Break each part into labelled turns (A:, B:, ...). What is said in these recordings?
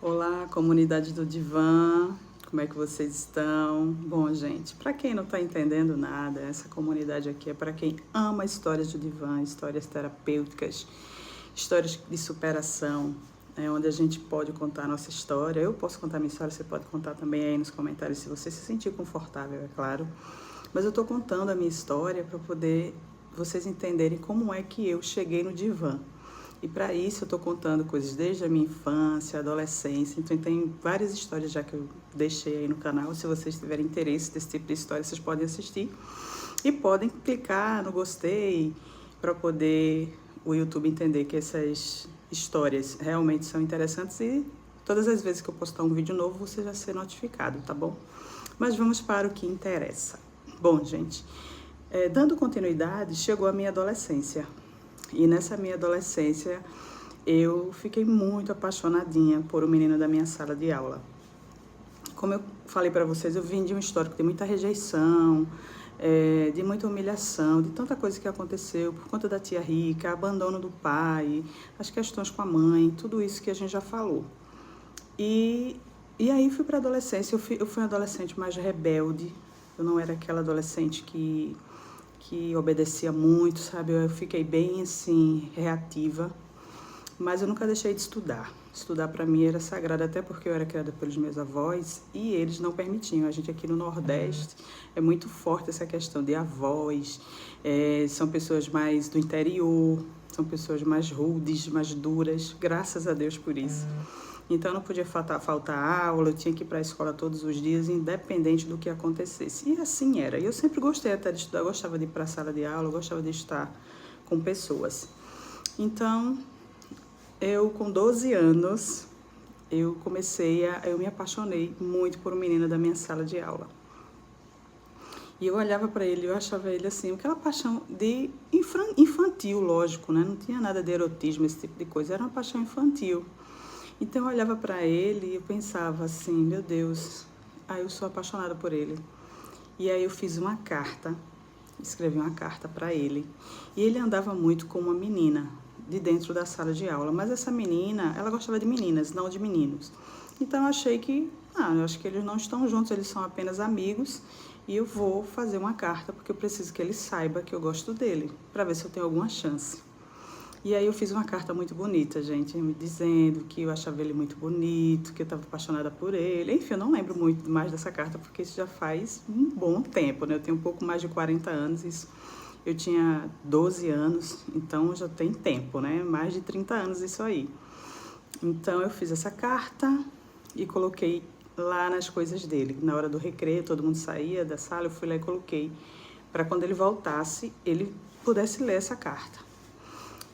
A: Olá, comunidade do Divã, como é que vocês estão? Bom, gente, para quem não está entendendo nada, essa comunidade aqui é para quem ama histórias do Divã, histórias terapêuticas, histórias de superação, onde a gente pode contar a nossa história. Eu posso contar minha história, você pode contar também aí nos comentários, se você se sentir confortável, é claro. Mas eu estou contando a minha história para poder vocês entenderem como é que eu cheguei no Divã. E para isso eu estou contando coisas desde a minha infância, adolescência. Então tem várias histórias já que eu deixei aí no canal. Se vocês tiverem interesse desse tipo de história, vocês podem assistir. E podem clicar no gostei para poder o YouTube entender que essas histórias realmente são interessantes e todas as vezes que eu postar um vídeo novo você já ser notificado, tá bom? Mas vamos para o que interessa. Bom, gente, dando continuidade, chegou a minha adolescência. E nessa minha adolescência, eu fiquei muito apaixonadinha por um menino da minha sala de aula. Como eu falei para vocês, eu vim de um histórico de muita rejeição, de muita humilhação, de tanta coisa que aconteceu por conta da tia rica, abandono do pai, as questões com a mãe, tudo isso que a gente já falou. E aí fui para a adolescência, eu fui uma adolescente mais rebelde, eu não era aquela adolescente que obedecia muito, sabe? Eu fiquei bem, assim, reativa. Mas eu nunca deixei de estudar. Estudar para mim era sagrado, até porque eu era criada pelos meus avós e eles não permitiam. A gente aqui no Nordeste é muito forte essa questão de avós, são pessoas mais do interior, são pessoas mais rudes, mais duras, graças a Deus por isso. Então não podia faltar aula, eu tinha que ir para a escola todos os dias, independente do que acontecesse. E assim era. E eu sempre gostei até de estudar, eu gostava de ir para a sala de aula, eu gostava de estar com pessoas. Então, eu com 12 anos, eu me apaixonei muito por um menino da minha sala de aula. E eu olhava para ele, eu achava ele assim, aquela paixão de infantil, lógico, né? Não tinha nada de erotismo, esse tipo de coisa, era uma paixão infantil. Então eu olhava para ele e eu pensava assim, meu Deus, eu sou apaixonada por ele. E aí eu fiz uma carta, escrevi uma carta para ele. E ele andava muito com uma menina de dentro da sala de aula, mas essa menina, ela gostava de meninas, não de meninos. Então eu achei que, eu acho que eles não estão juntos, eles são apenas amigos. E eu vou fazer uma carta porque eu preciso que ele saiba que eu gosto dele, para ver se eu tenho alguma chance. E aí eu fiz uma carta muito bonita, gente, me dizendo que eu achava ele muito bonito, que eu estava apaixonada por ele. Enfim, eu não lembro muito mais dessa carta, porque isso já faz um bom tempo, né? Eu tenho um pouco mais de 40 anos, isso. Eu tinha 12 anos, então já tem tempo, né? Mais de 30 anos isso aí. Então eu fiz essa carta e coloquei lá nas coisas dele. Na hora do recreio, todo mundo saía da sala, eu fui lá e coloquei para quando ele voltasse, ele pudesse ler essa carta.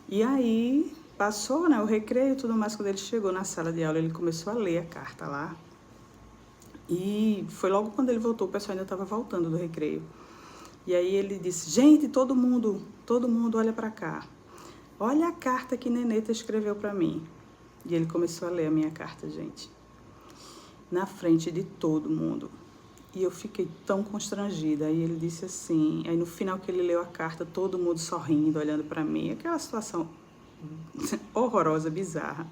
A: E aí, passou, né, o recreio e tudo mais, quando ele chegou na sala de aula, ele começou a ler a carta lá. E foi logo quando ele voltou, o pessoal ainda estava voltando do recreio. E aí ele disse, gente, todo mundo olha para cá. Olha a carta que Neneta escreveu para mim. E ele começou a ler a minha carta, gente. Na frente de todo mundo. E eu fiquei tão constrangida. Aí ele disse assim, aí no final que ele leu a carta, todo mundo sorrindo, olhando para mim, aquela situação horrorosa, bizarra.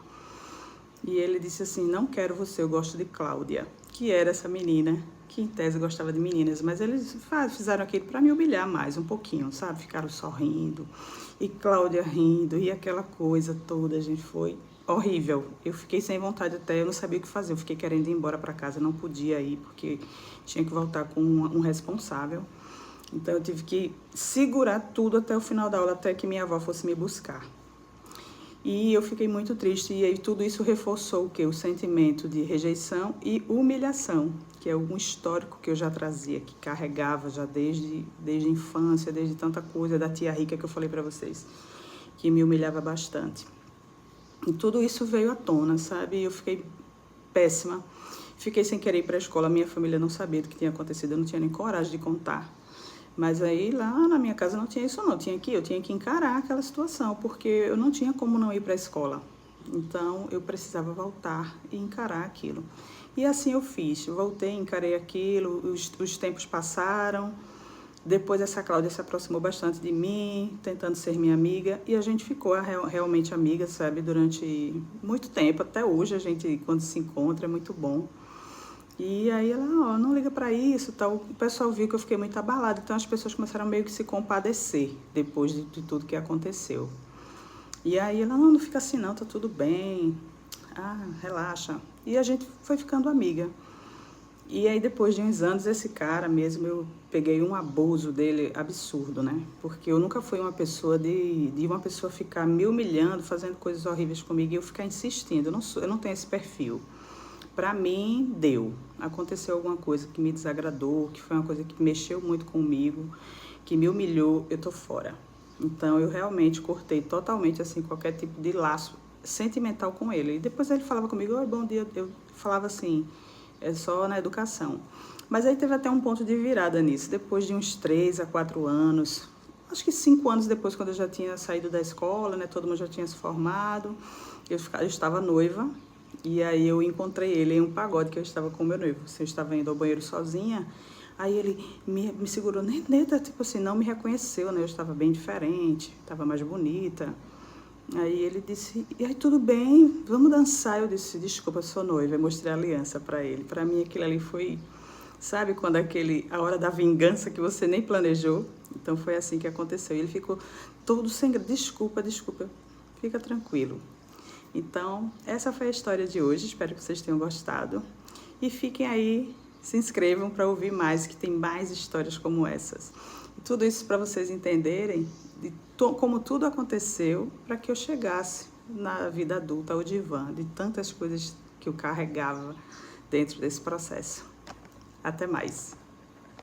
A: E ele disse assim, não quero você, eu gosto de Cláudia, que era essa menina que em tese gostava de meninas, mas eles fizeram aquilo para me humilhar mais um pouquinho, sabe? Ficaram sorrindo e Cláudia rindo e aquela coisa toda, a gente foi horrível. Eu fiquei sem vontade até, eu não sabia o que fazer, eu fiquei querendo ir embora para casa, não podia ir porque tinha que voltar com um responsável. Então eu tive que segurar tudo até o final da aula, até que minha avó fosse me buscar. E eu fiquei muito triste, e aí tudo isso reforçou o quê? O sentimento de rejeição e humilhação, que é um histórico que eu já trazia, que carregava já desde a infância, desde tanta coisa da tia rica que eu falei para vocês, que me humilhava bastante. E tudo isso veio à tona, sabe? E eu fiquei péssima, fiquei sem querer ir para a escola, minha família não sabia do que tinha acontecido, eu não tinha nem coragem de contar. Mas aí lá na minha casa não tinha isso não, eu tinha que encarar aquela situação, porque eu não tinha como não ir para a escola. Então eu precisava voltar e encarar aquilo. E assim eu fiz, voltei, encarei aquilo, os tempos passaram Depois essa Cláudia se aproximou bastante de mim, tentando ser minha amiga, e a gente ficou realmente amiga, sabe, durante muito tempo, até hoje a gente, quando se encontra, é muito bom. E aí ela, ó, não liga pra isso, tal. O pessoal viu que eu fiquei muito abalada, então as pessoas começaram meio que se compadecer depois de tudo que aconteceu. E aí ela, não fica assim não, tá tudo bem, relaxa. E a gente foi ficando amiga. E aí depois de uns anos, esse cara mesmo, eu peguei um abuso dele absurdo, né? Porque eu nunca fui uma pessoa de uma pessoa ficar me humilhando, fazendo coisas horríveis comigo e eu ficar insistindo. Eu não tenho esse perfil. Pra mim, deu. Aconteceu alguma coisa que me desagradou, que foi uma coisa que mexeu muito comigo, que me humilhou, eu tô fora. Então, eu realmente cortei totalmente, assim, qualquer tipo de laço sentimental com ele. E depois ele falava comigo, oi, bom dia. Eu falava assim, é só na educação. Mas aí teve até um ponto de virada nisso. Depois de uns 3 a 4 anos, acho que 5 anos depois, quando eu já tinha saído da escola, né? Todo mundo já tinha se formado. Eu estava noiva. E aí eu encontrei ele em um pagode que eu estava com o meu noivo. Eu estava indo ao banheiro sozinha. Aí ele me segurou, Neta, tipo assim, não me reconheceu, né? Eu estava bem diferente, estava mais bonita. Aí ele disse, e aí tudo bem, vamos dançar. Eu disse, desculpa, eu sou noiva. Eu mostrei a aliança para ele. Para mim aquilo ali foi, sabe, quando a hora da vingança que você nem planejou. Então foi assim que aconteceu. E ele ficou todo sem graça, desculpa, fica tranquilo. Então, essa foi a história de hoje, espero que vocês tenham gostado. E fiquem aí, se inscrevam para ouvir mais, que tem mais histórias como essas. E tudo isso para vocês entenderem como tudo aconteceu para que eu chegasse na vida adulta ao divã, de tantas coisas que eu carregava dentro desse processo. Até mais!